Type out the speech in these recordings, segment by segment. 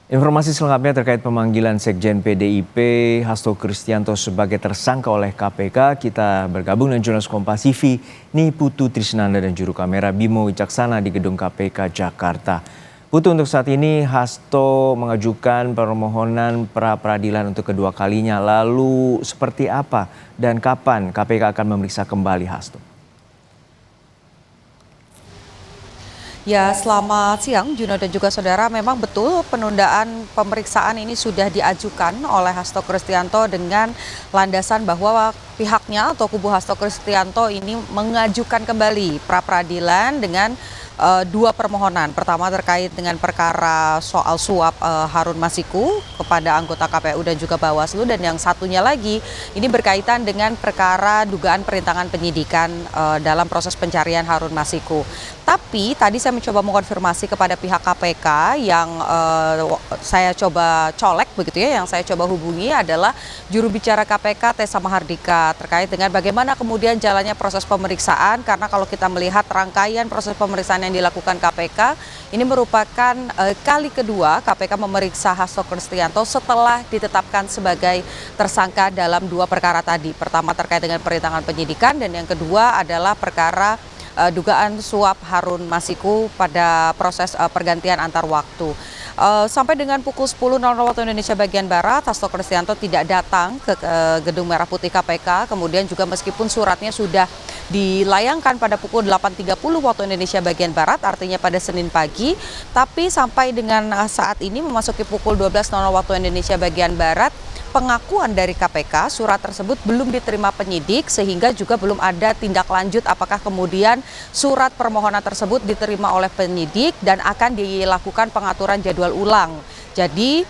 Informasi selengkapnya terkait pemanggilan Sekjen PDIP Hasto Kristianto sebagai tersangka oleh KPK. Kita bergabung dengan jurnalis Kompas TV Niputu Trisnanda dan juru kamera Bimo Wicaksana di gedung KPK Jakarta. Putu, untuk saat ini Hasto mengajukan permohonan pra-peradilan untuk kedua kalinya. Lalu seperti apa dan kapan KPK akan memeriksa kembali Hasto? Ya, selamat siang Juno dan juga saudara. Memang betul penundaan pemeriksaan ini sudah diajukan oleh Hasto Kristianto dengan landasan bahwa pihaknya atau kubu Hasto Kristianto ini mengajukan kembali pra-peradilan dengan dua permohonan. Pertama terkait dengan perkara soal suap Harun Masiku kepada anggota KPU dan juga Bawaslu, dan yang satunya lagi ini berkaitan dengan perkara dugaan perintangan penyidikan dalam proses pencarian Harun Masiku. Tapi tadi saya mencoba mengkonfirmasi kepada pihak KPK yang saya coba colek begitu ya, yang saya coba hubungi adalah juru bicara KPK Tessa Mahardika terkait dengan bagaimana kemudian jalannya proses pemeriksaan, karena kalau kita melihat rangkaian proses pemeriksaan yang dilakukan KPK ini merupakan kali kedua KPK memeriksa Hasto Kristianto setelah ditetapkan sebagai tersangka dalam dua perkara tadi. Pertama terkait dengan perintangan penyidikan dan yang kedua adalah perkara dugaan suap Harun Masiku pada proses pergantian antar waktu. Sampai dengan pukul 10.00 waktu Indonesia bagian Barat, Hasto Kristianto tidak datang ke Gedung Merah Putih KPK. Kemudian juga meskipun suratnya sudah dilayangkan pada pukul 8.30 waktu Indonesia bagian Barat, artinya pada Senin pagi, tapi sampai dengan saat ini memasuki pukul 12.00 waktu Indonesia bagian Barat, pengakuan dari KPK surat tersebut belum diterima penyidik, sehingga juga belum ada tindak lanjut apakah kemudian surat permohonan tersebut diterima oleh penyidik dan akan dilakukan pengaturan jadwal ulang. Jadi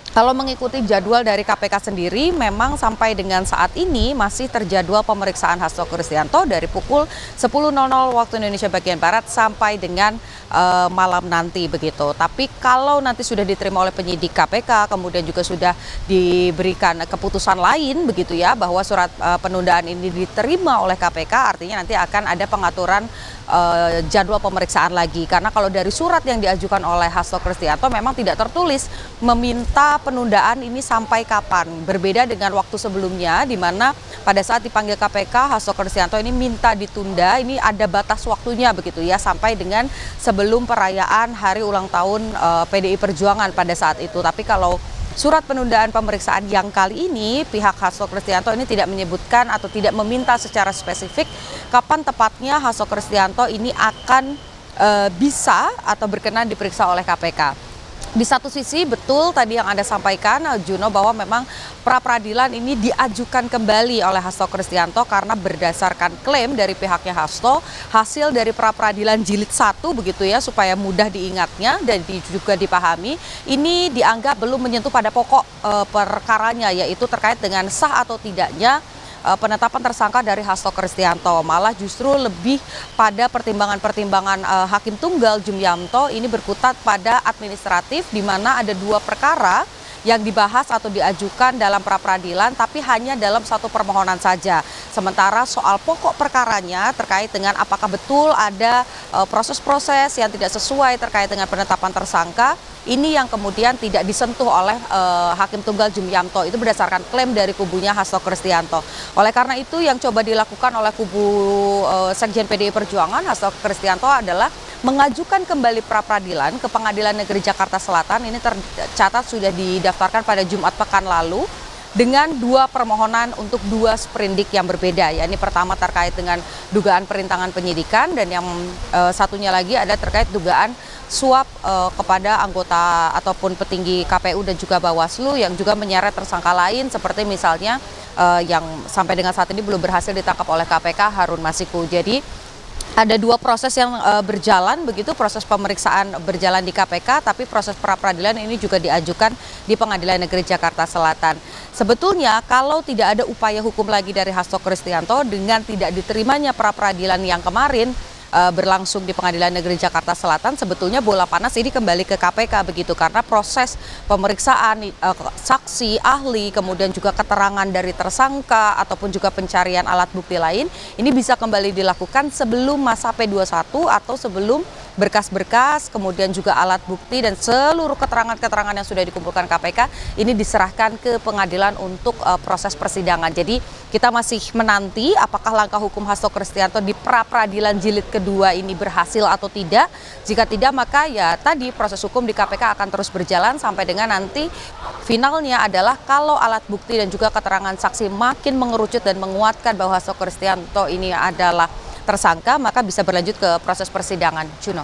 kalau mengikuti jadwal dari KPK sendiri, memang sampai dengan saat ini masih terjadwal pemeriksaan Hasto Kristianto dari pukul 10.00 waktu Indonesia bagian Barat sampai dengan malam nanti begitu. Tapi kalau nanti sudah diterima oleh penyidik KPK, kemudian juga sudah diberikan keputusan lain begitu ya, bahwa surat penundaan ini diterima oleh KPK, artinya nanti akan ada pengaturan jadwal pemeriksaan lagi. Karena kalau dari surat yang diajukan oleh Hasto Kristianto memang tidak tertulis meminta penundaan ini sampai kapan. Berbeda dengan waktu sebelumnya di mana pada saat dipanggil KPK Hasto Kristianto ini minta ditunda, ini ada batas waktunya begitu ya, sampai dengan sebelum perayaan hari ulang tahun PDI Perjuangan pada saat itu. Tapi kalau surat penundaan pemeriksaan yang kali ini, pihak Hasto Kristianto ini tidak menyebutkan atau tidak meminta secara spesifik kapan tepatnya Hasto Kristianto ini akan bisa atau berkenan diperiksa oleh KPK. Di satu sisi betul tadi yang Anda sampaikan Juno, bahwa memang pra-peradilan ini diajukan kembali oleh Hasto Kristianto karena berdasarkan klaim dari pihaknya Hasto, hasil dari pra-peradilan jilid 1 begitu ya, supaya mudah diingatnya dan juga dipahami, ini dianggap belum menyentuh pada pokok perkaranya, yaitu terkait dengan sah atau tidaknya penetapan tersangka dari Hasto Kristianto. Malah justru lebih pada pertimbangan-pertimbangan Hakim Tunggal Jumyanto ini berkutat pada administratif, di mana ada dua perkara yang dibahas atau diajukan dalam pra-peradilan, tapi hanya dalam satu permohonan saja. Sementara soal pokok perkaranya terkait dengan apakah betul ada proses-proses yang tidak sesuai terkait dengan penetapan tersangka, ini yang kemudian tidak disentuh oleh Hakim Tunggal Jumyanto. Itu berdasarkan klaim dari kubunya Hasto Kristianto. Oleh karena itu yang coba dilakukan oleh kubu Sekjen PDI Perjuangan Hasto Kristianto adalah mengajukan kembali pra-peradilan ke Pengadilan Negeri Jakarta Selatan. Ini tercatat sudah didaftarkan pada Jumat pekan lalu dengan dua permohonan untuk dua sprindik yang berbeda. Ya, ini pertama terkait dengan dugaan perintangan penyidikan, dan yang satunya lagi ada terkait dugaan suap kepada anggota ataupun petinggi KPU dan juga Bawaslu yang juga menyeret tersangka lain, seperti misalnya yang sampai dengan saat ini belum berhasil ditangkap oleh KPK, Harun Masiku. Jadi ada dua proses yang berjalan begitu, proses pemeriksaan berjalan di KPK, tapi proses pra-peradilan ini juga diajukan di Pengadilan Negeri Jakarta Selatan. Sebetulnya kalau tidak ada upaya hukum lagi dari Hasto Kristianto dengan tidak diterimanya pra-peradilan yang kemarin berlangsung di Pengadilan Negeri Jakarta Selatan, sebetulnya bola panas ini kembali ke KPK begitu, karena proses pemeriksaan saksi, ahli, kemudian juga keterangan dari tersangka ataupun juga pencarian alat bukti lain ini bisa kembali dilakukan sebelum masa P21 atau sebelum berkas-berkas, kemudian juga alat bukti dan seluruh keterangan-keterangan yang sudah dikumpulkan KPK ini diserahkan ke pengadilan untuk proses persidangan. Jadi kita masih menanti apakah langkah hukum Hasto Kristianto di pra-peradilan jilid kedua ini berhasil atau tidak. Jika tidak, maka ya tadi proses hukum di KPK akan terus berjalan sampai dengan nanti finalnya adalah kalau alat bukti dan juga keterangan saksi makin mengerucut dan menguatkan bahwa Hasto Kristianto ini adalah tersangka, maka bisa berlanjut ke proses persidangan. Juno.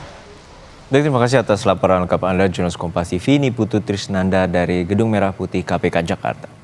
Baik, terima kasih atas laporan lengkap Anda, jurnalis Kompas TV, ini Putu Trisnanda dari Gedung Merah Putih KPK Jakarta.